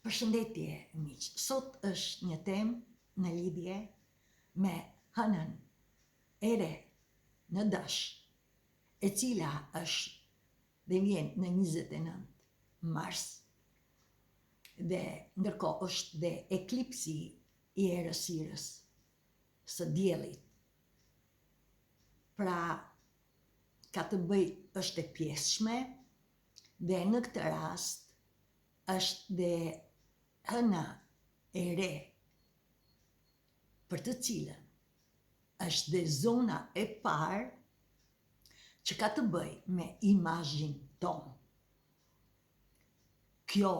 Përshëndetje, miq. Sot është një temë në lidhje me hënën e re në dash, e cila është dhe vjen në 29 mars, dhe ndërkohë është dhe eklipsi i errësirës së diellit. Pra, ka të bëj është e pjesshme dhe në këtë rast është dhe hëna e re për të cilën është dhe zona e parë që ka të bëj me imazhin tonë. Kjo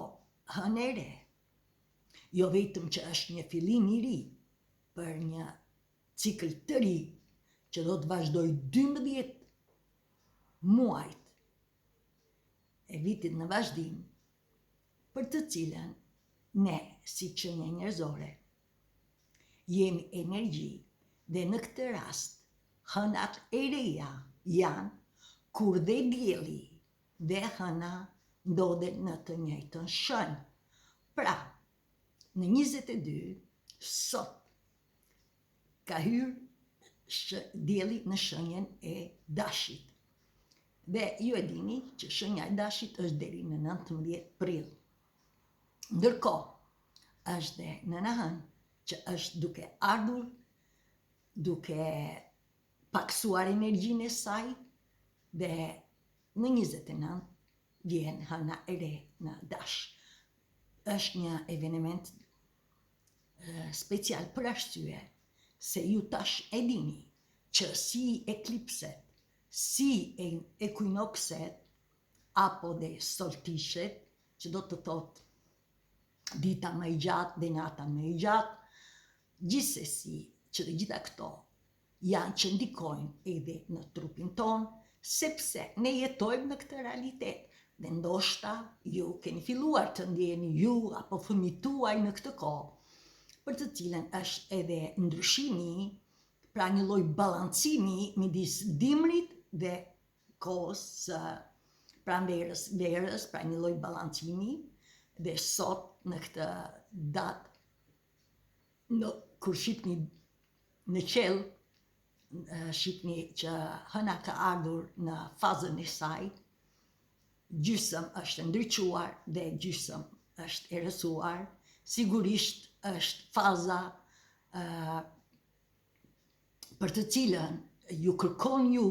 hënë e re jo vetëm që është një fillim i ri për një cikël të ri që do të vazhdoj 12 muajt e vitit në vazhdim, për të cilën ne, si qenie njerëzore, jemi energji, dhe në këtë rast hënat e reja janë kur dhe dielli dhe hëna ndodhen në të njëjtën shenjë. Pra, në 22 sot ka hyrë dielli në shenjën e dashit. Dhe ju e dini që shenja e dashit është deri në 19 prill. Ndërkohë është dhe nëna hënë që është duke ardhur, duke paksuar energjinë e saj, dhe në 29 vjen hëna e re në dash. Është një eveniment special për arsye se ju tash e dini që si eklipset, si ekuinokset, apo dhe solstishet, që do të thotë dita më e gjatë dhe nata më e gjatë, gjithsesi që të gjitha këto janë që ndikojnë edhe në trupin tonë, sepse ne jetojmë në këtë realitet, dhe ndoshta ju keni filluar të ndjeni ju apo fëmijët tuaj në këtë kohë, për të cilën është edhe ndryshimi, pra një lloj balancimi midis dimrit dhe kohës së pranverës, verës, pra një lloj balancimi. Dhe sot në këtë datë, kur shihni në qell, shihni që hëna ka ardhur në fazën e saj, gjysëm është ndriçuar dhe gjysëm është errësuar. Sigurisht është faza për të cilën ju kërkon ju,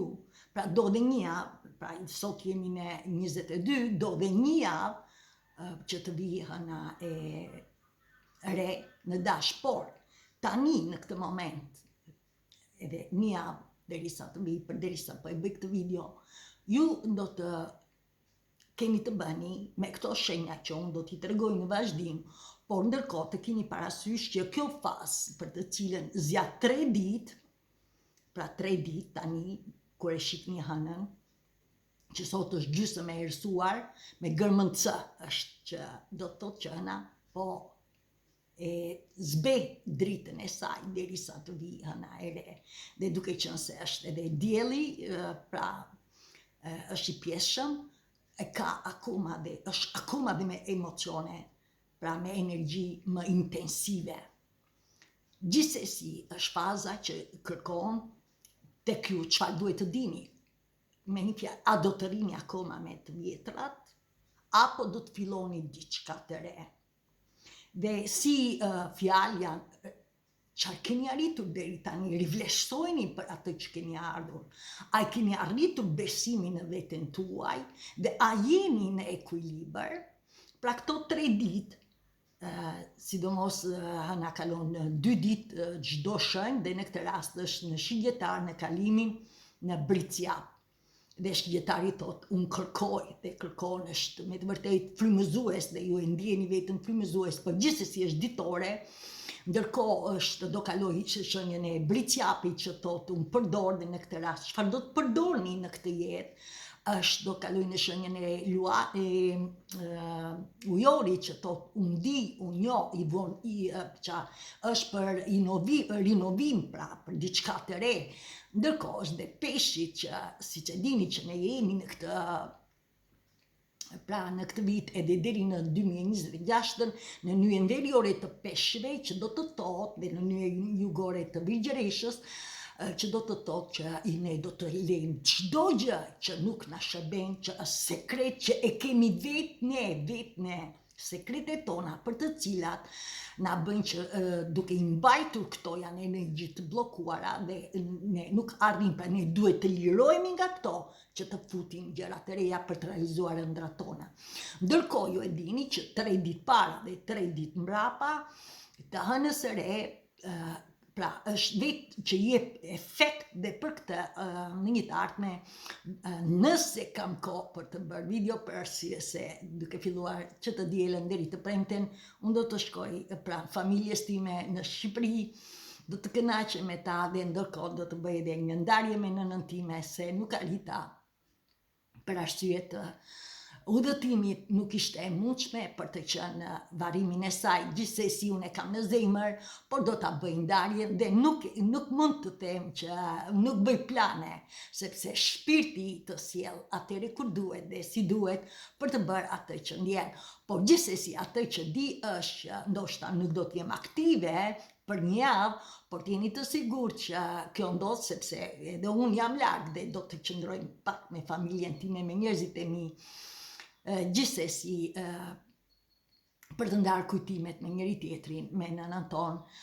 pra do dhe një javë, pra sot jemi në 22, do dhe një javë që të vijë hëna e re në dash, por tani në këtë moment, edhe një javë derisa të vijë, përderisa po e bëj këtë video, ju do të keni të bëni me këto shenja që unë do t'i tregoj në vazhdim, por ndërkohë të keni parasysh që kjo fazë për të cilën zjat 3 ditë, pra 3 ditë tani, kur e shihni hënën, që sot është gjysmë e errësuar, me gërmën C është që do të thotë që hëna po e zbe dritën e saj derisa të vijë hëna e re. Dhe duke qenë se është edhe dielli, pra është i pjeshëm, e ka akoma dhe është akoma dhe me emocione, pra me energji më intensive. Gjithsesi është faza që kërkon tek ju çfarë duhet të dini. Me një fjalë, a do të rini akoma me të vjetrat, apo do të filloni diçka të re. Dhe si fjalë janë, çfarë keni arritur deri tani, rivlerësojeni për atë që keni ardhur. A keni arritur besimin në veten tuaj, dhe a jeni në ekuilibër? Pra këto 3 ditë, sidomos hëna kalon 2 ditë çdo shenjë, dhe në këtë rast është në shigjetar, në kalimin në bricjap. Dhe shigjetari thotë, unë kërkoj, dhe kërkon është me të vërtet frymëzues, dhe ju e ndjeni vetën frymëzues, por gjithsesi është ditore, ndërkohë është do kaloj shenjën e bricjapit që thotë unë përdor, dhe në këtë rast çfarë do të përdorni në këtë jetë, është do kaloj në shenjën e ujori që thotë unë di, unë njoh, që është për rinovim, pra për diçka të re. Ndërkohë është dhe peshqit që, siç e dini që ne jemi në këtë Pra në këtë vit edhe deri në 2026 në nyjen veriore të peshqve që do të thotë dhe në nyjen jugore të Virgjëreshës që do të thotë që ne do të lejmë çdo gjë që nuk na shërben, që është sekret që e kemi vetë ne, sekretet tona për të cilat na bëjnë që duke i mbajtur këto janë energji të bllokuara dhe ne nuk arrim, pra ne duhet të lirohemi nga këto që të futim gjëra të reja për të realizuar ëndrat tona. Ndërkohë ju e dini që 3 ditë para dhe 3 ditë mbrapa të hënës së re pra është vetë që jep efekt dhe për këtë në një të ardhme nëse kam kohë për të bërë video për arsye se duke filluar që të dielën deri të premten unë do të shkoj pra familjes time në Shqipëri, do të kënaqem me ta dhe ndërkohë do të bëj edhe një ndarje me nënën time se nuk arrita për arsye të udhëtimit nuk ishte e mundshme për të qenë varimin e saj, gjithsesi unë e kam në zemër, por do ta bëj ndarjen dhe nuk mund të them që nuk bëj plane, sepse shpirti të sjell atëre kur duhet dhe si duhet për të bërë atë që ndjen. Por gjithsesi atë që di është që ndoshta nuk do të jem aktive për një javë, por t'jeni të sigurt që kjo ndodh sepse edhe unë jam larg dhe do të qëndroj pak me familjen time, me njerëzit e mi. Gjithsesi për të ndarë kujtimet me njëri tjetrin, me nënën tonë,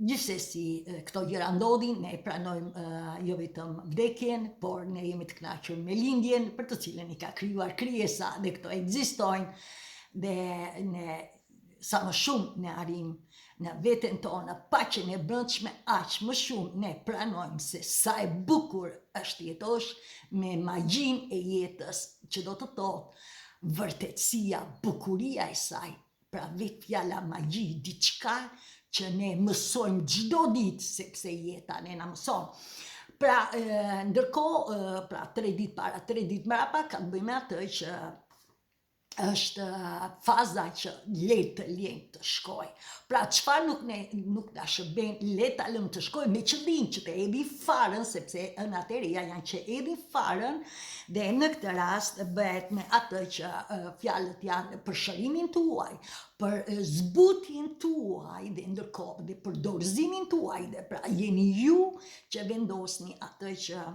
gjithsesi këto gjëra ndodhin, ne pranojmë jo vetëm vdekjen, por ne jemi të kënaqur me lindjen për të cilën i ka krijuar krijesa dhe këto ekzistojnë dhe ne sa më shumë ne arrim në veten tonë paqen e brendshme, aq më shumë ne pranojmë se sa e bukur është jetosh me magjin e jetës, që do të thotë vërtetësia, bukuria e saj, pra vetë fjala magji, diçka që ne mësojmë çdo ditë sepse jeta ne na mëson. Pra ndërkohë, pra 3 ditë para, 3 ditë mbrapa ka të bëjë me atë që është faza që le të shkoj. Pra çfarë nuk na shërben, le ta lëmë të shkoj me qëllim që të hedhi farën, sepse në atëria janë që hedhin farën dhe në këtë rast bëhet me atë që fjalët janë për shërimin tuaj, për zbutjen tuaj dhe ndërkohë dhe për dorëzimin tuaj dhe pra jeni ju që vendosni atë që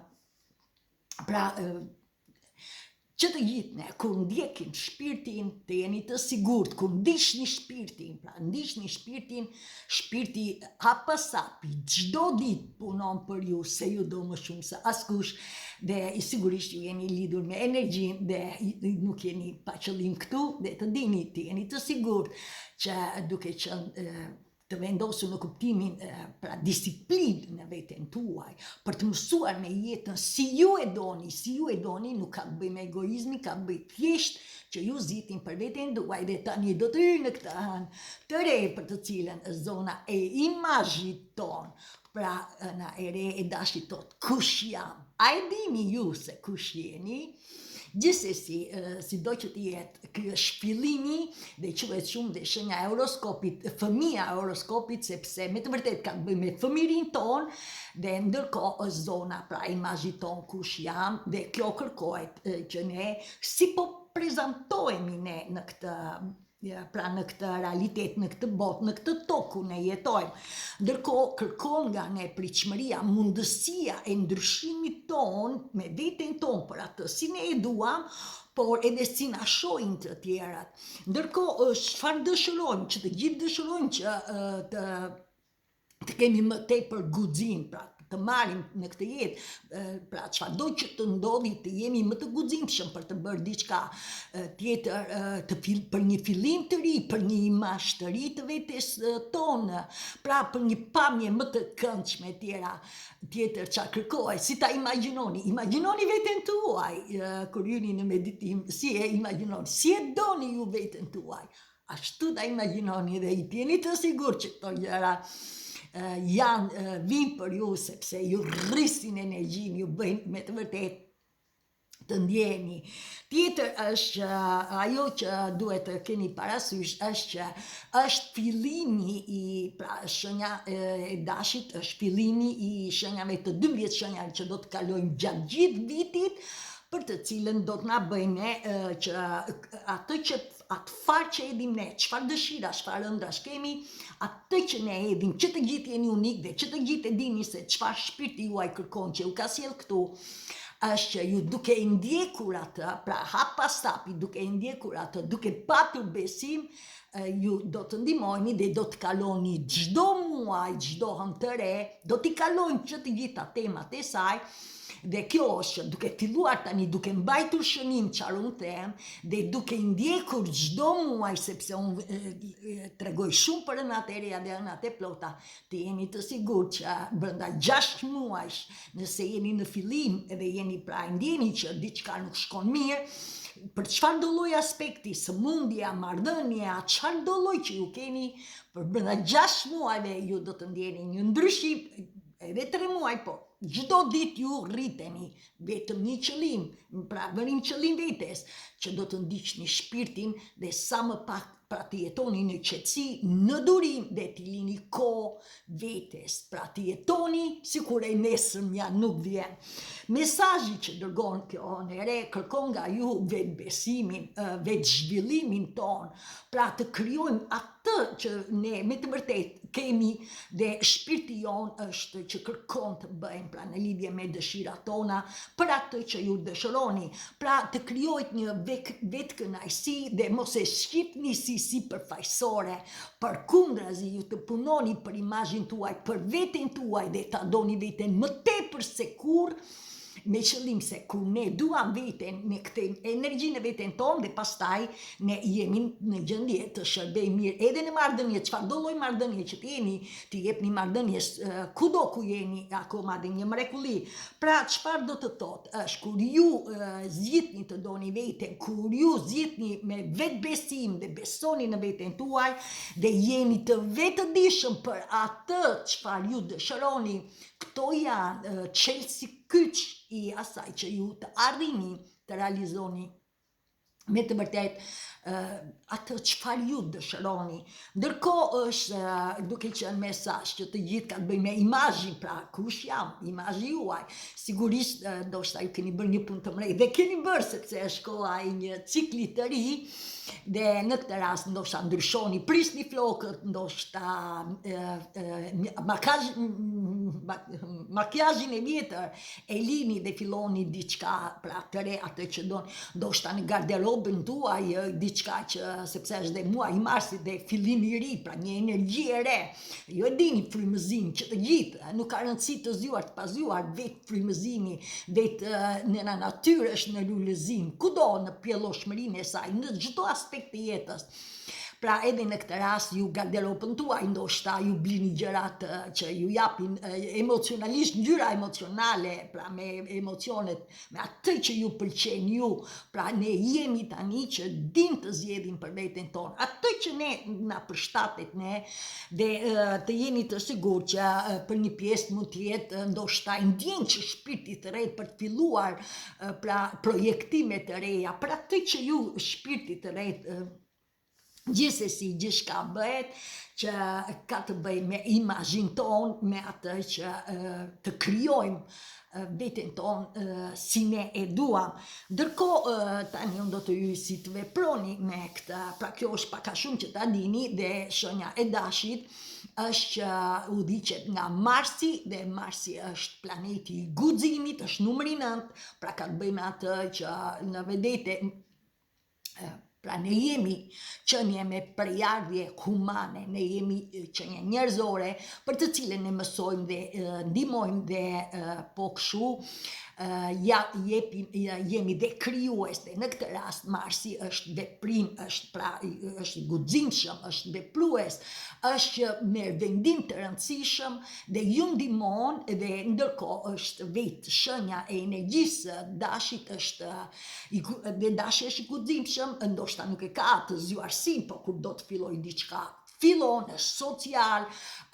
pra që të gjithë ne, kur ndjekim shpirtin, të jeni të sigurt, kur ndiqni shpirtin, pra ndiqni shpirtin, shpirti hapësapi, çdo ditë punon për ju, se ju do më shumë se askush, dhe sigurisht ju jeni lidhur me energjinë dhe nuk jeni pa qëllim këtu, dhe të dini, të jeni të sigurt që duke qenë të vendosur në kuptimin pra disiplinë në veten tuaj, për të mësuar me jetën si ju e doni, nuk ka të bëjë me egoizmin, ka të bëjë thjesht që ju zitin për veten tuaj dhe tani do të hyjë në këtë anë të re për të cilën zona e imazhit ton, pra na e re e dashit tot, kush jam? A e dini ju se kush jeni? Gjithsesi, sido që të jetë, ky është fillimi dhe quhet shumë dhe shenja e horoskopit, fëmia e horoskopit, sepse me të vërtet ka të bëjë me fëmirin ton dhe ndërkohë është zona pra imazhit ton kush jam dhe kjo kërkohet që ne si po prezantohemi ne në këtë pra në këtë realitet, në këtë botë, në këtë tokë ku ne jetojmë. Ndërkohë kërkon nga ne pritshmëria, mundësia e ndryshimit ton me veten ton për atë si ne e duam, por edhe si na shohin të tjerat. Ndërkohë çfarë dëshirojmë, që të gjithë dëshirojmë që të kemi më tepër guxim, pra të marrim në këtë jetë, pra çfarëdo që të ndodhi të jemi më të guximshëm për të bërë diçka tjetër, për një fillim të ri, për një imazh të ri të vetes tonë, pra për një pamje më të këndshme tjetër çfarë kërkohet, si ta imagjinoni veten tuaj kur jeni në meditim, si e imagjinoni, si e doni ju veten tuaj, ashtu ta imagjinoni dhe i jeni të sigurt që këto gjëra vinë për ju sepse ju rrisin energjinë, ju bëjnë me të vërtet të ndjeni. Tjetër është ajo që duhet të keni parasysh është që është fillimi i pra shenja e dashit, është fillimi i shenjave të 12 shenjave që do të kalojnë gjatë gjithë vitit, për të cilën do të na bëjnë që atë farë që edhim ne, çfarë dëshira, çfarë ëndrash kemi, atë që ne edhim, që të gjithë jeni unik dhe që të gjithë e dini se çfarë shpirti juaj kërkon që u ka sjell këtu, është që ju duke i ndjekur atë, pra hap pas hapi, duke i ndjekur atë, duke patur besim, ju do të ndihmojni dhe do të kaloni çdo muaj, çdo hënë të re, do t'i kalojnë që të gjitha temat e saj. Dhe kjo është duke filluar tani, duke mbajtur shënim çfarë unë them, dhe duke i ndjekur çdo muaj, sepse unë tregoj shumë për ënat e reja dhe ënat e plota, të jeni të sigurt që brenda 6 muajsh, nëse jeni në fillim edhe jeni pra ndjeni që diçka nuk shkon mirë, për çfarë do lloj aspekti, sëmundja, marrëdhënia, çfarë do lloj që ju keni, për brenda 6 muajve ju do të ndjeni një ndryshim, edhe 3 muaj po. Çdo ditë ju rriteni vetëm një qëllim, pra bënim qëllim vetes, që do të ndiqni shpirtin dhe sa më pak pra të jetoni në qetësi, në durim dhe t'i lini kohë vetes, pra të jetoni sikur e nesërmja nuk vjen. Mesazhi që dërgon kjo në re kërkon nga ju vetë besimin, vetë zhvillimin ton, pra të krijojmë atë që ne me të vërtet kemi dhe shpirti jon është që kërkon të bëjmë pra në lidhje me dëshirat tona për atë që ju dëshironi, pra të krijohet një vetkënaqësi dhe mos e shqipni si përfaqësore, përkundrazi ju të punoni për imazhin tuaj, për veten tuaj dhe ta doni veten më tepër se kurrë, me qëllim se kur ne duam veten, ne kthejmë energjinë e veten tonë dhe pastaj ne jemi në gjendje të shërbejmë mirë edhe në marrëdhënie, çfarë do lloj marrëdhënie që ti jepni marrëdhënies kudo ku jeni, akoma dhe një mrekulli. Pra çfarë do të thotë është kur ju zgjidhni të doni veten, kur ju zgjidhni me vetbesim dhe besoni në veten tuaj dhe jeni të vetëdijshëm për atë çfarë ju dëshironi, këto janë çelësi kyç i asaj që ju të arrini të realizoni me të vërtet atë çfarë ju dëshironi. Ndërkohë është duke qenë mesazh që të gjithë ka të bëjë me imazhin, pra kush jam, imazhi juaj. Sigurisht ndoshta ju keni bërë një punë të mëdha dhe keni bërë sepse është koha e një cikli të ri. Dhe në këtë rast ndoshta ndryshoni, prisni flokët, ndoshta makjazhin e vjetër e lini dhe filloni diçka pra të re, atë që doni, ndoshta në garderobën tuaj diçka që sepse është dhe muaji i marsit dhe fillimi i ri, pra një energji e re. Ju e dini frymëzim që të gjithë, nuk ka rëndësi të zgjuar të pazgjuar, vetë frymëzimi, vetë në natyrë është në lullëzim, kudo në pjelloshmërinë e saj, në çdo aspekt të jetës. Pra edhe në këtë rast ju garderobën tuaj ndoshta ju blini gjërat që ju japin emocionalisht, ngjyra emocionale, pra me emocionet, me atë që ju pëlqen ju. Pra ne jemi tani që dim të zgjedhim për veten tonë, atë që ne na përshtatet ne dhe të jeni të sigurt që për një pjesë mund të jetë ndoshta ndjen që shpirti të re për të filluar pra projektime të reja, për atë që ju shpirti të re gjithsesi gjithçka bëhet që ka të bëjë me imazhin ton, me atë që të krijojmë veten ton si ne e duam. Ndërkohë tani unë do të ju si të veproni me këtë, pra kjo është pak a shumë që ta dini dhe shenja e dashit është që udhëhiqet nga Marsi dhe Marsi është planeti i guximit, është numri 9, pra ka të bëjë me atë që në vedete pra ne jemi qenie me përjardhje humane, ne jemi qenie njerëzore për të cilën ne mësojmë dhe ndihmojmë dhe po kështu jemi dhe krijues dhe në këtë rast Marsi është veprim, është i guximshëm, është veprues, është merr vendim të rëndësishëm dhe ju ndihmon dhe ndërkohë është vetë shenja e energjisë dashit është dhe dashi është i guximshëm, ndoshta nuk e ka atë zgjuarsin, po kur do të filloj diçka fillon, është social,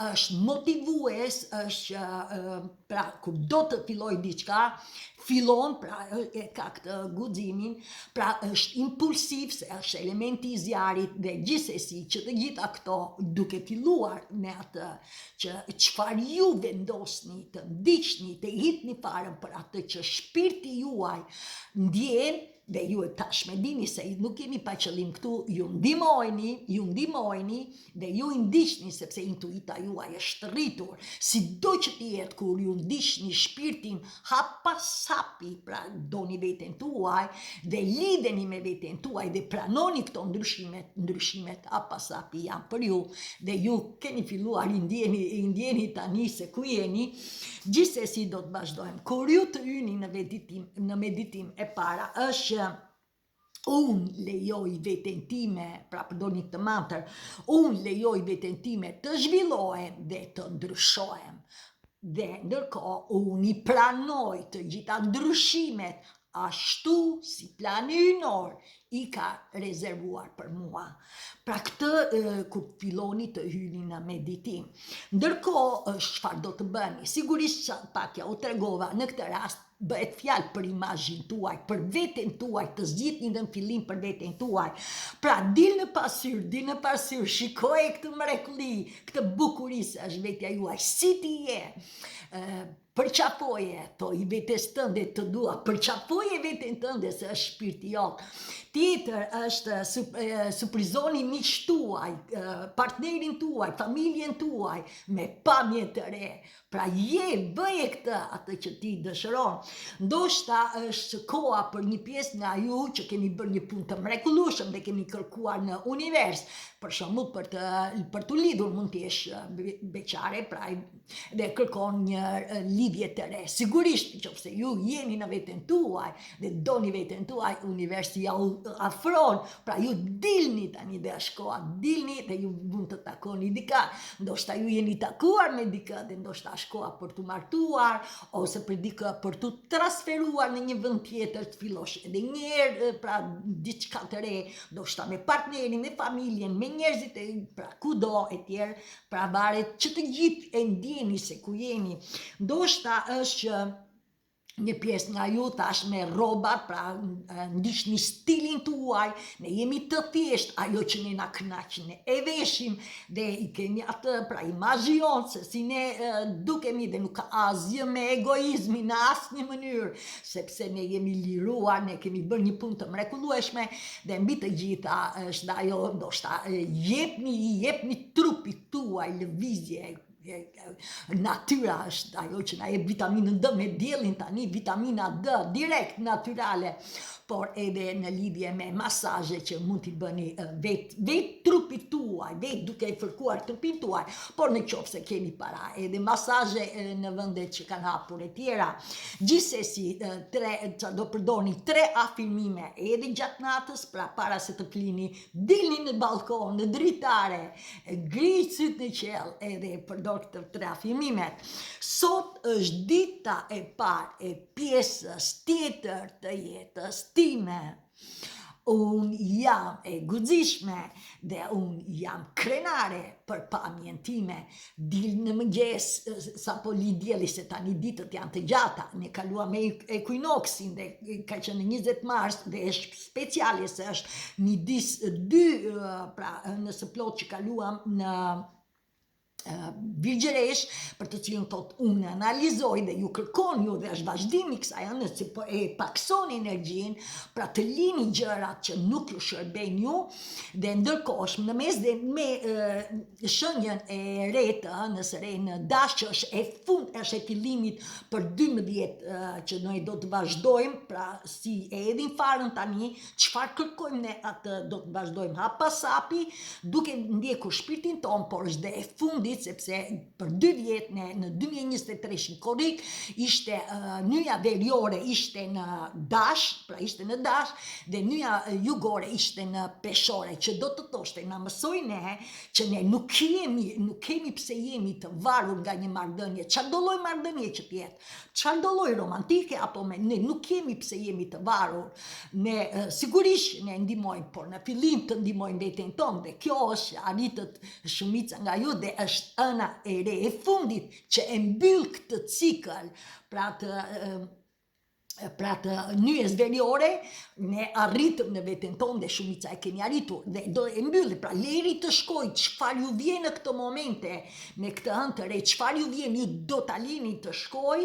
është motivues, është pra kur do të filloj diçka, fillon, pra e ka këtë guximin, pra është impulsiv, se është elementi i zjarit dhe gjithsesi që të gjitha këto duke filluar me atë që çfarë ju vendosni të ndiqni, të hitni farën për atë që shpirti juaj ndjen, dhe ju e tashme dini se nuk kemi pa qëllim këtu, ju ndihmojni dhe ju i ndiqni sepse intuita juaj është rritur, si do që t'jetë kur ju ndiqni shpirtin hap pas hapi, pra doni veten tuaj dhe lidheni me veten tuaj dhe pranoni këto ndryshimet hap pas hapi janë për ju dhe ju keni filluar i ndjeni tani se ku jeni. Gjithsesi do të vazhdojmë. Kur ju të hyni në meditim e para është unë lejoj veten time, pra përdoni këtë mantër, unë lejoj veten time të zhvillohem dhe të ndryshohem. Dhe ndërkohë unë i pranoj të gjitha ndryshimet ashtu si plani hynor i ka rezervuar për mua. Pra këtë kur filloni të hyni në meditim. Ndërkohë çfarë do të bëni? Sigurisht që pak ja u tregova në këtë rast bëhet fjalë për imazhin tuaj, për veten tuaj, të zgjidhni në fillim për veten tuaj. Pra dil në pasyr, shikoj këtë mrekulli, këtë bukuri se është vetja juaj, si ti je. Përqafoje, to i vetes tënde të dua, përqafoje veten tënde se është shpirti jot. Tjetër është surprizoni miq tuaj, partnerin tuaj, familjen tuaj me pamje të re. Pra bëje këtë atë që ti dëshiron. Ndoshta është koha për një pjesë nga ju që keni bërë një punë të mrekullueshme dhe keni kërkuar në univers. Për shembull për të lidhur mund të jesh beqare, pra dhe kërkon një lidhje të re. Sigurisht nëse ju jeni në veten tuaj dhe doni veten tuaj, universi ja afron, pra ju dilni tani dhe është koha, dilni dhe ju mund të takoni dikë. Ndoshta ju jeni takuar me dikë dhe ndoshta është koha për të martuar ose për dikë për të transferuar në një vend tjetër, të fillosh edhe një herë, pra diçka të re, ndoshta me partnerin, me familjen, me njerëzit e pra kudo e tjerë, pra varet që të gjithë e ndjeni se ku jeni. Ndoshta është që një pjesë nga ju tash me rrobat, pra ndiqni stilin tuaj, ne jemi të thjesht, ajo që ne na kënaqin e veshim dhe i kemi atë, pra imazhion se si ne dukemi dhe nuk ka asgjë me egoizmin në asnjë mënyrë, sepse ne jemi liruar, ne kemi bërë një punë të mrekullueshme dhe mbi të gjitha është ajo ndoshta jepni trupit tuaj lëvizje. Natyra është ajo që na jep vitaminën D me diellin tani, vitamina D direkt natyrale, por edhe në lidhje me masazhe që mund t'i bëni vetë trupit tuaj, vetë duke i fërkuar trupin tuaj, por në qoftë se keni para edhe masazhe në vendet që kanë hapur e tjera. Gjithsesi do përdorni 3 afirmime edhe gjatë natës, pra para se të flini, dilni në balkon, në dritare, ngriq syt në qell edhe përdor këtë 3 afirmimet. Sot është dita e parë e pjesës tjetër të jetës time. Unë jam e guxishme dhe unë jam krenare për pamjen time. Dil në mëngjes, sapo li dielli se tani ditët janë të gjata, ne kaluam me ekuinoksin dhe ka qenë 20 mars dhe është speciale se është midis 2, pra nëse plot që kaluam në Virgjeresh, për të cilën thot unë analizoj dhe ju kërkon ju dhe është vazhdimi kësaj anës që e paksoni energjinë, pra të lini gjërat që nuk ju shërbejnë ju dhe ndërkohë në mes dhe me shënjën e retë nësë re në dash që është e fillimit për 12 që noi do të vazhdojmë, pra si e edhin farën tani, çfarë kërkojmë ne atë do të vazhdojmë hap pas hapi, duke ndjekur shpirtin ton, por është dhe e fundit Shqipërisë, sepse për 2 vjet në 2023 korrik ishte nyja veriore ishte në dash, pra ishte në dash, dhe nyja jugore ishte në peshore, që do të thoshte na mësoi ne që ne nuk kemi pse jemi të varur nga një marrëdhënie, çfarë do lloj marrëdhënie që të jetë, çfarë do lloj romantike apo ne nuk kemi pse jemi të varur. Ne sigurisht ne ndihmojmë, por në fillim të ndihmojmë veten tonë, dhe kjo është arritët shumica nga ju dhe është ëna e re e fundit që e mbyll këtë cikël, pra të nyjes veriore, ne arritëm në veten tonë dhe shumica e kemi arritur dhe do e mbylli, pra leri të shkoj çfarë ju vjen në këto momente me këtë anë të re, çfarë ju vjen ju do ta lini të shkoj,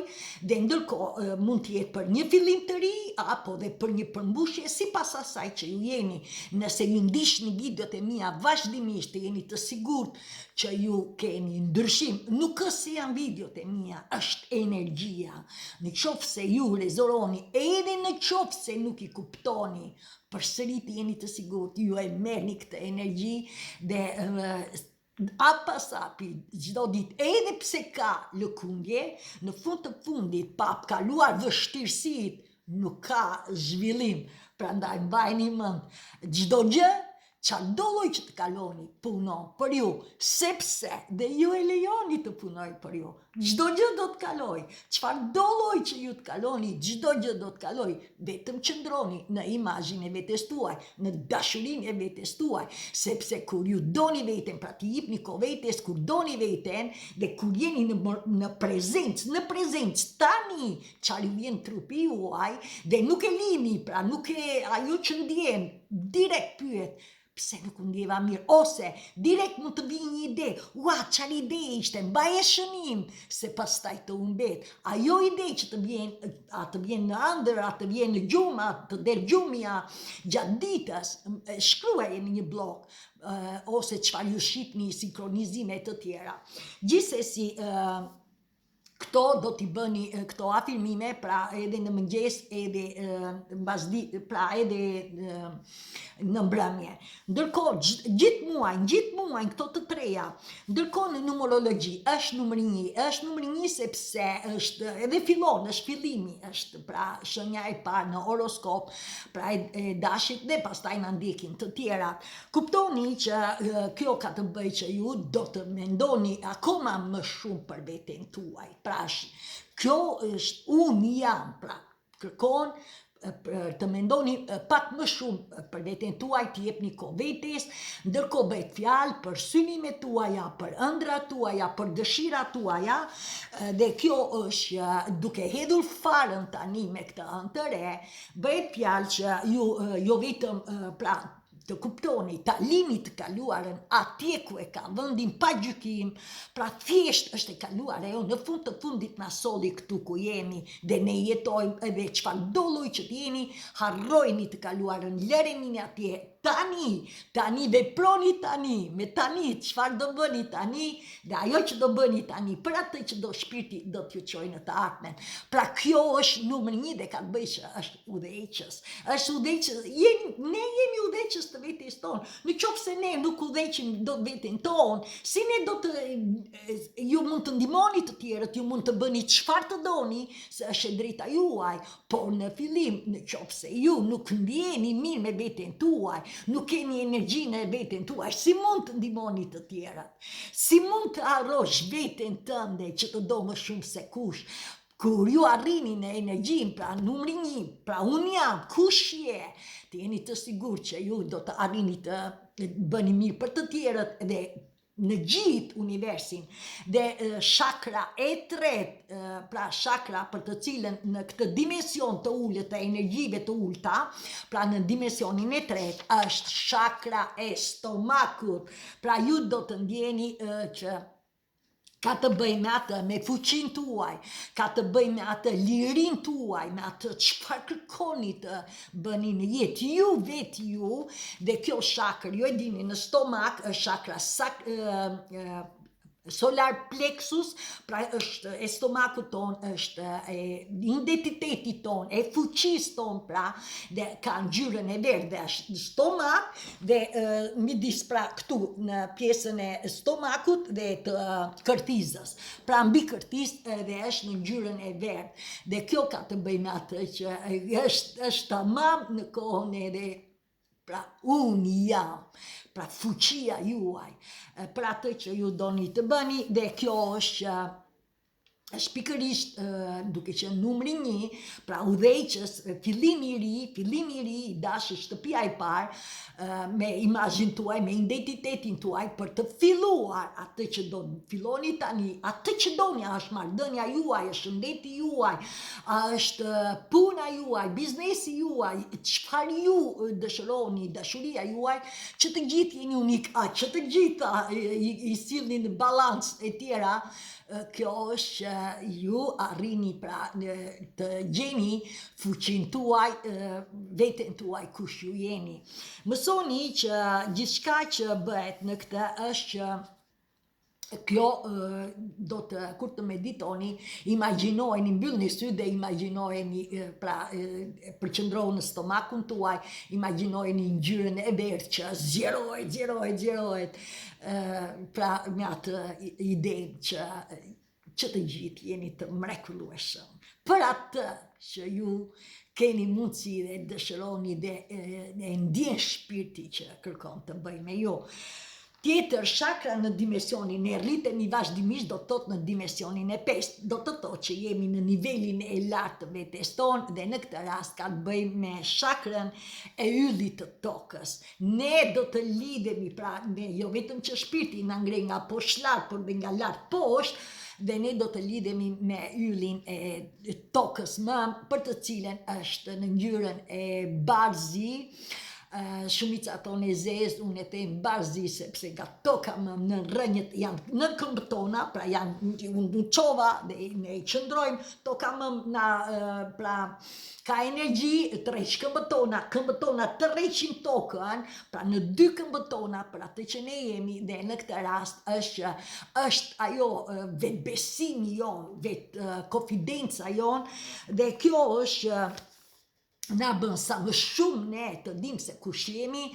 dhe ndërkohë mund të jetë për një fillim të ri apo dhe për një përmbushje sipas asaj që ju jeni. Nëse ju ndiqni videot e mia vazhdimisht të jeni të sigurt që ju keni ndryshim, nuk është se janë videot e mia, është energjia. Në qoftë se ju rezoroni, edhe në qoftë se nuk i kuptoni, përsëri të jeni të sigurt, ju e merrni këtë energji dhe pas api çdo ditë, edhe pse ka lëkundje, në fund të fundit, pa kaluar vështirësitë, nuk ka zhvillim. Prandaj mbajini mend, çdo gjë çfarë do lloj që të kaloni, punon për ju, sepse dhe ju e lejoni të punoj për ju. Çdo gjë do të kaloj, çfarë do lloj që ju të kaloni, çdo gjë do të kaloj, vetëm qëndroni në imazhin e vetes tuaj, në dashurinë e vetes tuaj, sepse kur ju doni veten, pra të jepni kohë vetes, kur doni veten dhe kur jeni në prezencë tani çfarë ju vjen trupi juaj dhe nuk e lini, pra nuk e ajo që ndjen, direkt pyet pse nuk u ndjeva mirë, ose direkt mund të vijë një ide, ua, çfarë ide ishte, mbaje shënim, se pastaj të humbet. Ajo ide që të vjen në ëndër, të vjen në gjumë, të del gjumja gjatë ditës, shkruaje në një blog, ose çfarë ju shihni sinkronizime të tjera. Gjithsesi, këto do t'i bëni këto afirmime, pra edhe në mëngjes, edhe pra edhe në mbrëmje. Ndërkohë, gjithë muajin këto të treja, ndërkohë në numerologji është numri 1, është numri 1 sepse është edhe fillon, është fillimi, është pra shenja e parë në horoskop, pra e dashit dhe pastaj na ndjekin të tjerat. Kuptoni që kjo ka të bëjë që ju do të mendoni akoma më shumë për veten tuaj. Kjo është unë jam, pra kërkon të mendoni pak më shumë për veten tuaj, të jepni kohë vetes, ndërkohë bëhet fjalë për synimet tuaja, për ëndrat tuaja, për dëshirat tuaja, dhe kjo është duke hedhur farën tani me këtë ëndër të re, bëhet fjalë që ju jo vetëm pra të kuptoni, ta lini të kaluarën atje ku e ka vendin pa gjykim, pra thjesht është e kaluar ajo, në fund të fundit na solli këtu ku jemi dhe ne jetojmë, edhe çfarë do lloj që të jeni, harrojini të kaluarën, lëreni atje. Tani veproni tani, me tani, çfarë do bëni tani, dhe ajo që do bëni tani, për atë që do shpirti do t'ju çojë në të ardhmen. Pra kjo është numri 1 dhe ka të bëjë që është udhëheqës. Është udhëheqës, ne jemi udhëheqës të vetes tonë. Në qoftë se ne nuk udhëheqim do veten tonë, si ne do të ju mund të ndihmoni të tjerët, ju mund të bëni çfarë të doni, se është e drejta juaj, por në fillim, në qoftë se ju nuk ndjeni mirë me veten tuaj, nuk keni energjinë e veten tuaj, si mund të ndihmoni të tjerat? Si mund të harrosh veten tënde që të do më shumë se kush? Kur ju arrini në energjinë, pra numri 1, pra unë jam, kush je, të jeni të sigurt që ju do të arrini të bëni mirë për të tjerët dhe në gjithë universin. Dhe shakra e tretë, pra shakra për të cilën në këtë dimension të ullët të energjive të ullëta, pra në dimensionin e tretë, është shakra e stomakut. Pra ju do të ndjeni që ka të bëj me atë, me fuqin tuaj, ka të bëj me atë lirin tuaj, me atë çfarë kërkoni të bëni në jetë, ju vetë ju, dhe kjo shakër, ju e dini, në stomak është shakra solar plexus, pra është e stomakut ton, është e identitetit ton, e fuqis ton, pra, dhe ka ngjyrën e verdhë, është stomak, dhe midis pra këtu në pjesën e stomakut dhe të kërtizës. Pra mbi kërtizë dhe është në ngjyrën e verdhë. Dhe kjo ka të bëjë me atë që është tamam në kohën edhe pra unë jam, pra fuqia juaj, pra atë që ju doni të bëni, dhe kjo është pikërisht duke qenë numri 1, pra udhëheqës, fillimi i ri, i dashur shtëpia e parë, me imazhin tuaj, me identitetin tuaj, për të filluar atë që do filloni tani, atë që doni, është marrëdhënia juaj, është shëndeti juaj, është puna juaj, biznesi juaj, çfarë ju dëshironi, dashuria juaj, që të gjithë jeni unik, që të gjitha i sillni në balancë e tjera. Kjo është që ju arrini pra të gjeni fuqin tuaj, veten tuaj kush ju jeni. Mësoni që gjithçka që bëhet në këtë është që kjo do të, kur të meditoni, imagjinojeni, mbyllni sytë dhe imagjinojeni, pra përqendrohu në stomakun tuaj, imagjinojeni ngjyrën e verdhë që zgjerohet, pra me atë ide që të gjithë jeni të mrekullueshëm. Për atë që ju keni mundësi dhe dëshironi dhe ndjen shpirti që kërkon të bëj me ju. Tjetër, chakra në dimensionin e rritemi vazhdimisht, do të thotë në dimensionin e 5, do të thotë që jemi në nivelin e lartë të vetes tonë, dhe në këtë rast ka të bëjë me chakrën e yllit të tokës. Ne do të lidhemi, pra jo vetëm që shpirti na ngre nga poshtë lart, por dhe nga lart poshtë, dhe ne do të lidhemi me yllin e tokës, për të cilën është në ngjyrën e barzi. Shumica tonë e zezë, unë e them barzi sepse nga toka më në rrënjët janë në këmbët tona, pra janë në çova dhe ne qëndrojmë, toka më na pra ka energji, tërheq këmbët tona tërheqin tokën, pra në 2 këmbët tona, për atë që ne jemi, dhe në këtë rast është ajo vetbesimi jon, konfidenca jon, dhe kjo është na bën sa më shumë ne të dim se kush jemi,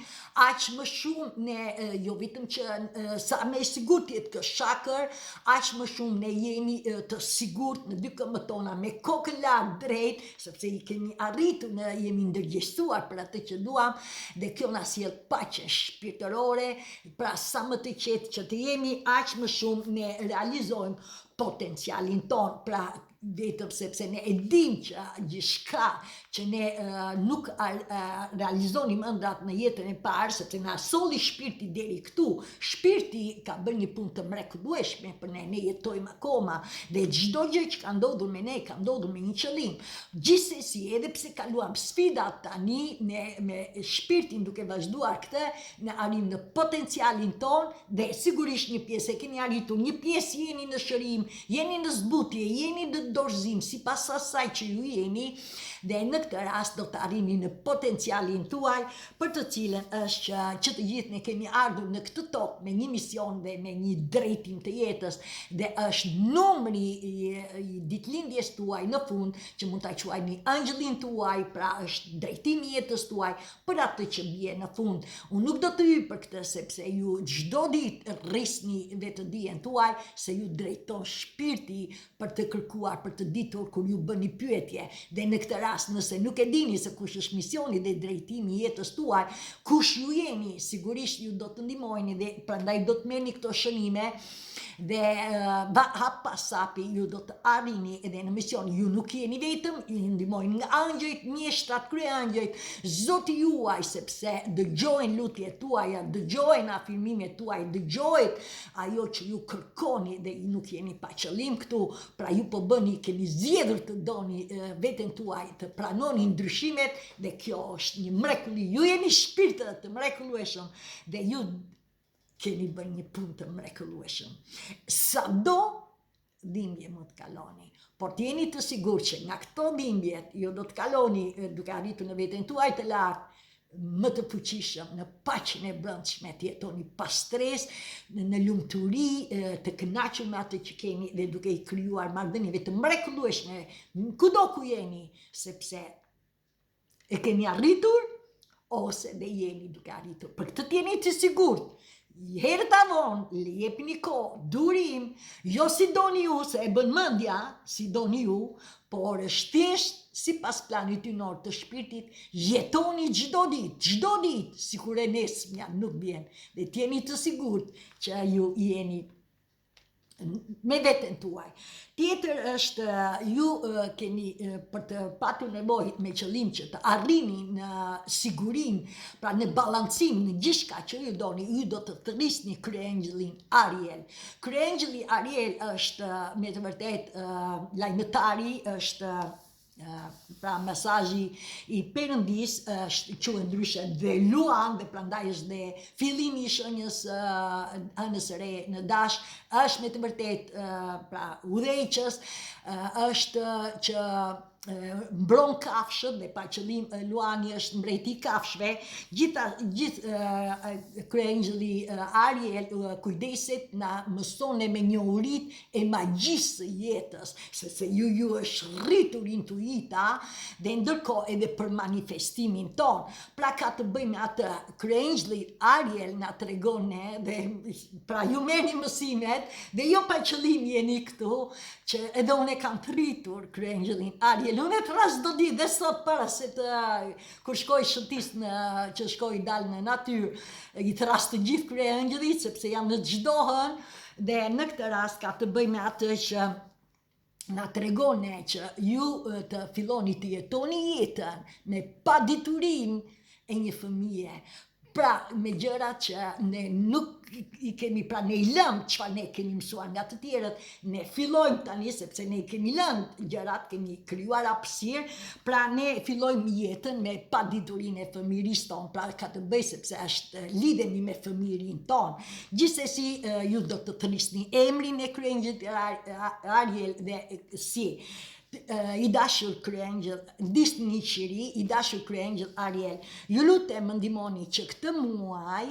aq më shumë ne, jo vetëm që sa më sigurt jetë kjo chakër, aq më shumë ne jemi të sigurt në 2 këmbët tona, me kokën lart drejt, sepse i kemi arritur, ne jemi ndërgjegjësuar për atë që duam, dhe kjo na sjell paqe shpirtërore, pra sa më të qetë që të jemi, aq më shumë ne realizojmë potencialin ton, pra vetëm sepse ne e dim që gjithçka që ne nuk realizonim ëndrat në jetën e parë, sepse na solli shpirti deri këtu. Shpirti ka bërë një punë të mrekullueshme për ne, ne jetojmë akoma, dhe çdo gjë që ka ndodhur me ne, ka ndodhur me një qëllim. Gjithsesi, edhe pse kaluam sfida tani, ne me shpirtin duke vazhduar këtë, ne arrim në potencialin ton, dhe sigurisht një pjesë e keni arritur, një pjesë jeni në shërim, jeni në zbutje, jeni në dorëzim, sipas asaj që ju jeni, dhe në këtë rast do të arrini në potencialin tuaj, për të cilën është që të gjithë ne kemi ardhur në këtë tokë me një mision dhe me një drejtim të jetës, dhe është numri i ditëlindjes tuaj në fund që mund ta quajni angjëllin tuaj, pra është drejtimi i jetës tuaj për atë që bie në fund. Unë nuk do të hyj për këtë, sepse ju çdo ditë rrisni vetëdijen tuaj se ju drejton shpirti për të kërkuar, për të ditur kur ju bëni pyetje, dhe në këtë rast nëse nuk e dini se kush është misioni dhe drejtimi i jetës tuaj, kush ju jeni, sigurisht ju do të ndihmojeni, dhe prandaj do të merrni këto shënime, dhe hap pas hapi ju do të arrini edhe në mision. Ju nuk jeni vetëm, ju ndihmojnë nga angjëjt, mjeshtrat, kryeangjëjt, Zoti juaj, sepse dëgjojnë lutjet tuaja, dëgjojnë afirmimet tuaj, dëgjojnë ajo që ju kërkoni, dhe nuk jeni pa qëllim këtu, pra ju po bëni, keni zgjedhur të doni veten tuaj, të pranoni ndryshimet, dhe kjo është një mrekulli. Ju jeni shpirtë të mrekullueshëm, dhe ju keni bërë një punë të mrekullueshëm. Sado dhimbje mund të kaloni, por të jeni të sigurt që nga këto dhimbjet ju do të kaloni duke arritur në veten tuaj të lartë, më të fuqishëm, në paqen e brendshme, të jetoni pa stres, në lumturi, të kënaqur me atë që keni dhe duke i krijuar marrëdhënieve të mrekullueshme kudo ku jeni, sepse e keni arritur ose dhe jeni duke arritur. Për këtë t'jeni të sigurt, herët avon, le jepni kohë, durim, jo si doni ju, se e bën mendja, si doni ju, por është thjesht sipas planit ynor të shpirtit, jetoni çdo ditë, sikur e nesëmja nuk vjen, dhe t'jeni të sigurt që ju jeni me veten tuaj. Tjetër është ju keni për të patur nevojë me qëllim që të arrini në sigurinë, pra në balancim në gjithçka që ju doni, ju do të thrisni kryengjëllin Ariel. Kryengjëlli Ariel është me të vërtetë lajmëtari, është pra mesazhi i Perëndis është quhet ndryshe dhe Luan, dhe prandaj është dhe fillimi i shenjës anës së re në dash, është me të vërtetë pra udhëheqës, është që mbron kafshët dhe pa qëllim Luani është mbreti i kafshëve. Gjithë kryengjëlli Ariel kujdeset na mëson me njohurit e magjisë së jetës, sepse ju është rritur intuita dhe ndërkohë edhe për manifestimin ton. Pra ka të bëjmë me atë kryengjëlli Ariel na tregon ne, dhe pra ju merrni mësimet dhe jo pa qëllim jeni këtu, që edhe unë kam thritur kryengjëllin Ariel. Unë të rast do di dhe sot para se kur shkoj shëtis që shkoj dal në natyrë, i të rast të gjithë kryengjëllit, sepse jam në çdo hën, dhe në këtë rast ka të bëj me atë që na tregone që ju të filloni të jetoni jetën me paditurinë e një fëmije. Pra, me gjëra që ne nuk i kemi, pra ne i lëmë çfarë ne kemi mësuar nga të tjerët, ne fillojmë tani, sepse ne kemi lënë gjërat, kemi krijuar hapësirë, pra ne fillojmë jetën me paditurinë e fëmirisë tonë, pra ka të bëjë sepse është lidhemi me fëmirin tonë. Gjithsesi ju do të thrisni emrin e kryengjëllit Ariel dhe si i dashur kryengjëll, disni një qiri, i dashur kryengjëll Ariel, ju lutem më ndihmoni që këtë muaj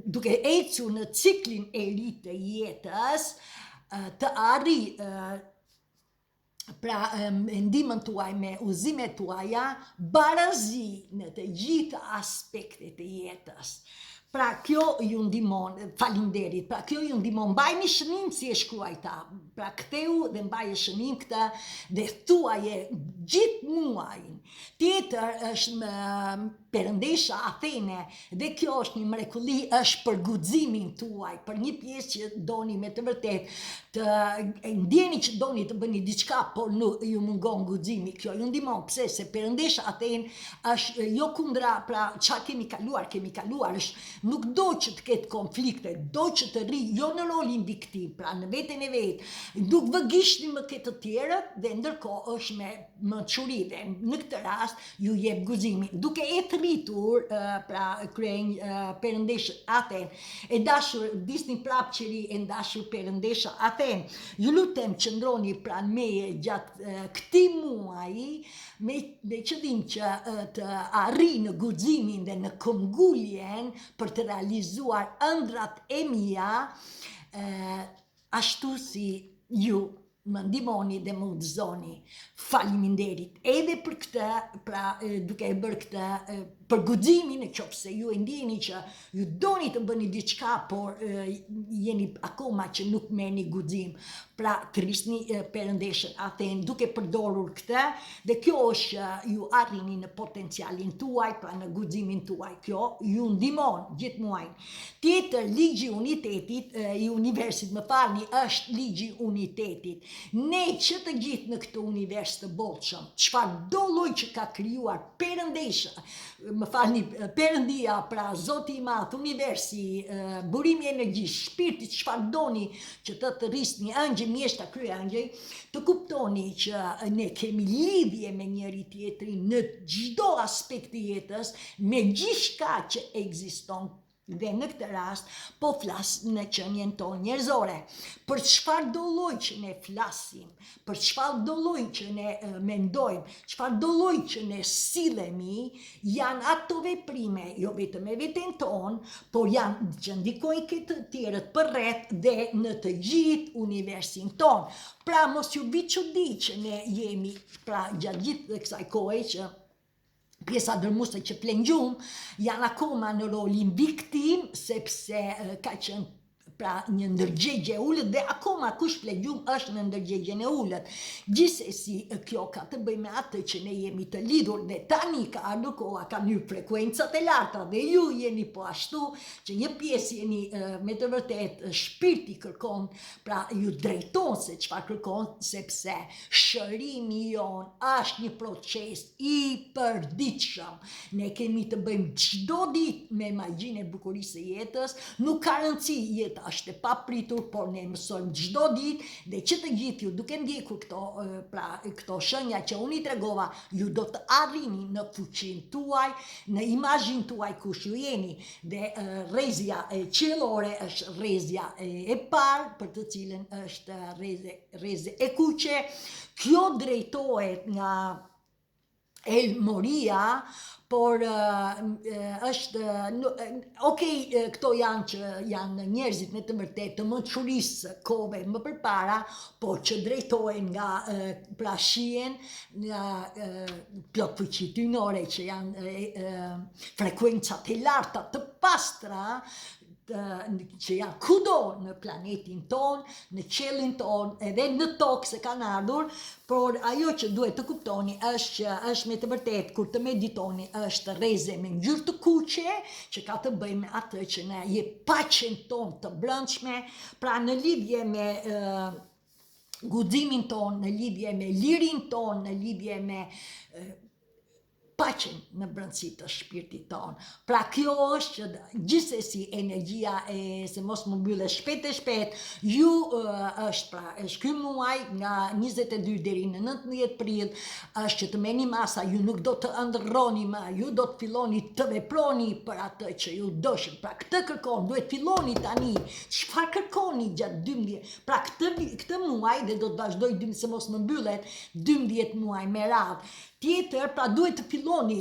duke ecur në ciklin e ri të jetës, të arri pra me ndihmën tuaj, me udhëzimet tuaja, barazi në të gjitha aspektet e jetës. Pra kjo ju ndihmon, faleminderit, pra kjo ju ndihmon, mbajni shënim si e shkruajta, pra ktheu dhe mbaje shënim këtë dhe thuaje gjithë muajin. Tjetër është Perëndesha Athene, dhe kjo është një mrekulli, është për guximin tuaj, për një pjesë që doni me të vërtetë të ndjeni që doni të bëni diçka, por nuk ju mungon guximi. Kjo ju ndihmon, pse? Se Perëndesha Athene është jo kundra, pra çka kemi kaluar, është nuk do që të ketë konflikte, do që të rri jo në rolin viktim, pra në veten e vet, nuk vëgishni më këtë të tjerët, dhe ndërkohë është me mençuri, dhe në këtë rast ju jep guximin. Duke e rritur pra Perëndesha Athene, e dashur disni prap qiri e dashur Perëndesha Athene, ju lutem qëndroni pranë meje gjatë këtij muaji me qëllim që të arri në guximin dhe në këmbguljen për të realizuar ëndrat e mia, ashtu si ju më ndihmoni dhe më udhëzoni. Faleminderit edhe për këtë, pra duke e bërë këtë për guximin, nëse ju e ndjeni që ju doni të bëni diçka, por jeni akoma që nuk merrni guxim, pra thrisni Perëndeshën Athene duke përdorur këtë, dhe kjo është ju arrini në potencialin tuaj, pra në guximin tuaj. Kjo ju ndihmon gjithë muajin. Tjetër, ligji i unitetit i universit, më falni, është ligji i unitetit. Ne që të gjithë në këtë univers të bollshëm, çfarëdo lloj që ka krijuar Perëndesha, më falni, Perëndia, pra Zoti i Madh, universi, burimi i energjisë, shpirtit, çfarë doni që të rrisni, angjëj, mjeshta, kryengjëj, të kuptoni që ne kemi lidhje me njëri tjetrin në çdo aspekt të jetës, me gjithçka që ekziston. Dhe në këtë rast, po flasë në qënjen tonë njerëzore. Për çfarë do lloj që ne flasim, për çfarë do lloj që ne mendojmë, çfarë do lloj që ne sillemi, janë ato veprime, jo vetëm e veten tonë, por janë që ndikojnë këtë të tjerët përreth dhe në të gjithë universin tonë. Pra mos ju vi çudi që ne jemi, pra gjatë gjithë kësaj kohe që pjesa dërmuese që flen gjumë janë akoma në rolin viktim, sepse ka qenë pra një ndërgjegje e ullët dhe akoma kush flet gjumë është në ndërgjegjen e ullët. Gjithsesi kjo ka të bëjë me atë që ne jemi të lidhur dhe tani ka ardhur koha, kanë hyrë frekuencat e larta dhe ju jeni po ashtu që një pjesë jeni me të vërtet shpirti kërkon, pra ju drejton se çfarë kërkon, sepse shërimi jon është një proces i përditshëm. Ne kemi të bëjmë çdo ditë me magjinë e bukurisë së jetës, nuk ka rëndësi jeta është e papritur, por ne mësojmë çdo ditë dhe që të gjithë ju duke ndjekur këto shenja që unë i tregova, ju do të arrini në fuqinë tuaj, në imazhin tuaj kush ju jeni. Dhe rrezja qiellore është rrezja e parë, për të cilën është rreze e kuqe. Kjo drejtohet nga El Moria, por është, këto janë që janë njerëzit në të vërtetë të mençurisë kohëve më përpara, por që drejtohen nga pra shihen, nga plot fuqitë hynore që janë frekuencat e larta të pastra, që janë kudo në planetin ton, në qiellin ton, edhe në tokë se kanë ardhur, por ajo që duhet të kuptoni është që është me të vërtetë kur të meditoni është rreze me ngjyrë të kuqe, që ka të bëjë me atë që na jep paqen ton të brendshme, pra në lidhje me guximin ton, në lidhje me lirin ton, në lidhje me paqen në brendësi të shpirtit ton. Pra kjo është që gjithsesi energjia se mos më mbyllet shpejt e shpejt, ju është ky muaj nga 22 deri në 19 prill, është që të merrni masa, ju nuk do të ëndrroni më, ju do të filloni të veproni për atë që ju dëshironi. Pra këtë kërkon, duhet filloni tani. Çfarë kërkoni gjatë 12? Pra këtë muaj dhe do të vazhdoj se mos më mbyllet 12 muaj me radhë. Tjetër, pra duhet të filloni,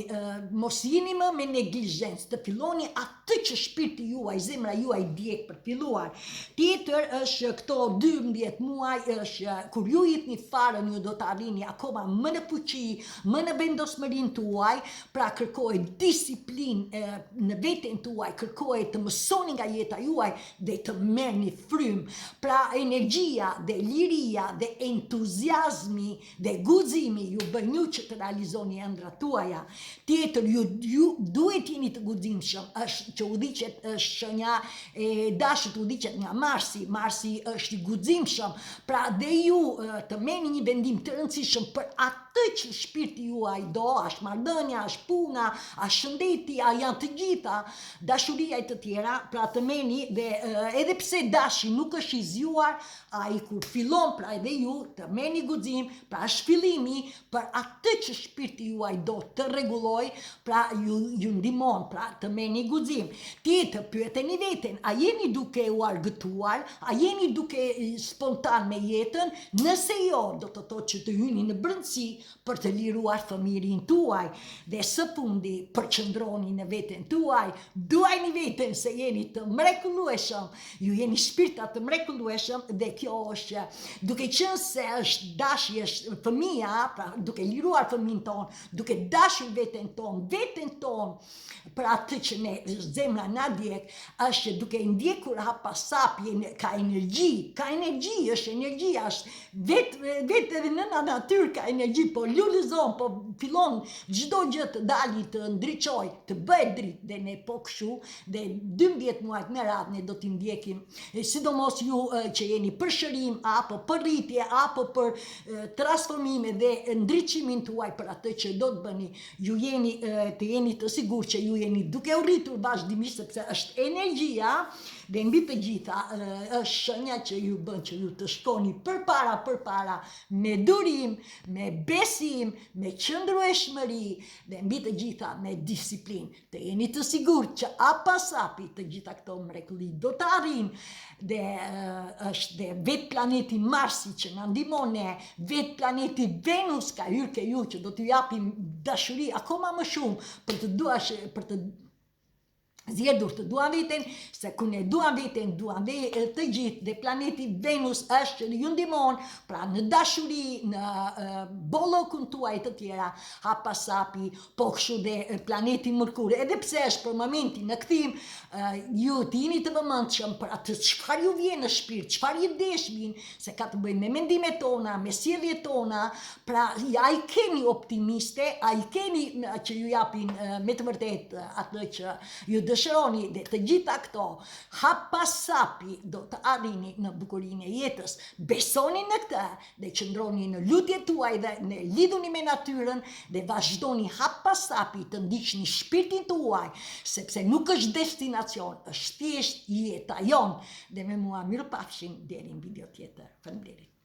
mos jeni më me neglizhencë, të filloni atë që shpirti juaj, zemra juaj djeg për filluar. Tjetër është këto 12 muaj, është kur ju jitni farën, ju do të arrini akoma më në fuqi, më në vendosmërinë tuaj, pra kërkohet disiplinë në veten tuaj, kërkohet të mësoni nga jeta juaj dhe të merrni frymë. Pra energjia dhe liria dhe entuziazmi dhe guximi ju bën ju që të realizoni ëndrat tuaja. Tjetër, ju duhet jeni të guximshëm, është që udhëhiqet është shenja e dashit udhëhiqet nga Marsi. Marsi është i guximshëm, pra dhe ju të merrni një vendim të rëndësishëm për atë që shpirti juaj do, është marrëdhënia, është puna, është shëndeti, a janë të gjitha dashuria e të tjera, pra të merrni dhe edhe pse dashi nuk është i zgjuar, ai kur fillon, pra edhe ju të merrni guxim, pra është fillimi për atë që shpirti juaj do të rregulloj, pra ju ndihmon, pra të merrni guxim. Tjetër, pyeteni veten, a jeni duke u argëtuar, a jeni duke spontan me jetën? Nëse jo, do të thotë që të hyni në brendësi për të liruar fëmirin tuaj. Dhe së fundi, përqëndroni në veten tuaj, duajni veten se jeni të mrekullueshëm, ju jeni shpirta të mrekullueshëm dhe kjo është duke qenë se është dashi, është fëmia, pra duke liruar fëmin ton, duke dashur veten ton, për atë që ne zemra na djeg, është duke ndjekur hapasapje, ka energji, është energjia, është vetë edhe në natyrë ka energji, po lullëzon, po fillon çdo gjë të dali të ndriçoj, të bëhet dritë dhe ne po kështu, dhe 12 muajt me radhë ne do t'i ndjekim, sidomos ju që jeni për shërim, apo për rritje, apo për transformime dhe ndriçimin tuaj për atë që do të bëni, ju jeni të sigurt që ju jeni duke u rritur vazhdimisht, sepse është energjia Dhe mbi të gjitha, është shenja që ju bën që ju të shkoni përpara, me durim, me besim, me qëndrueshmëri, dhe mbi të gjitha me disiplinë. Të jeni të sigurt që apasapi të gjitha këto mrekulli do të arrijnë, dhe është dhe vetë planeti Marsi që na ndihmon ne, vetë planeti Venus ka hyrë ke ju që do t'ju japim dashuri akoma më shumë për të zgjedhur të duan veten, se ku ne duan veten, duan të gjithë, dhe planeti Venus është që ju ndihmon, pra në dashuri, në bollokun tuaj të tjera, hapasapi, po kështu dhe planeti Mërkur, edhe pse është për momentin në kthim, ju të jeni të vëmendshëm për atë çfarë ju vjen në shpirt, çfarë idesh vijnë, se ka të bëjë me mendimet tona, me sjelljet tona, pra a i keni optimiste, a i keni që ju japin me të vërtet atë që ju dëshironi, dhe të gjitha këto hapasapi do të arrini në bukurinë e jetës. Besoni në këtë dhe qëndroni në lutjet tuaj dhe në lidhuni me natyrën dhe vazhdoni hapasapi të ndiqni shpirtin tuaj, sepse nuk është destinacion, është thjesht jeta jon. Dhe me mua mirupafshim deri në video tjetër. Faleminderit.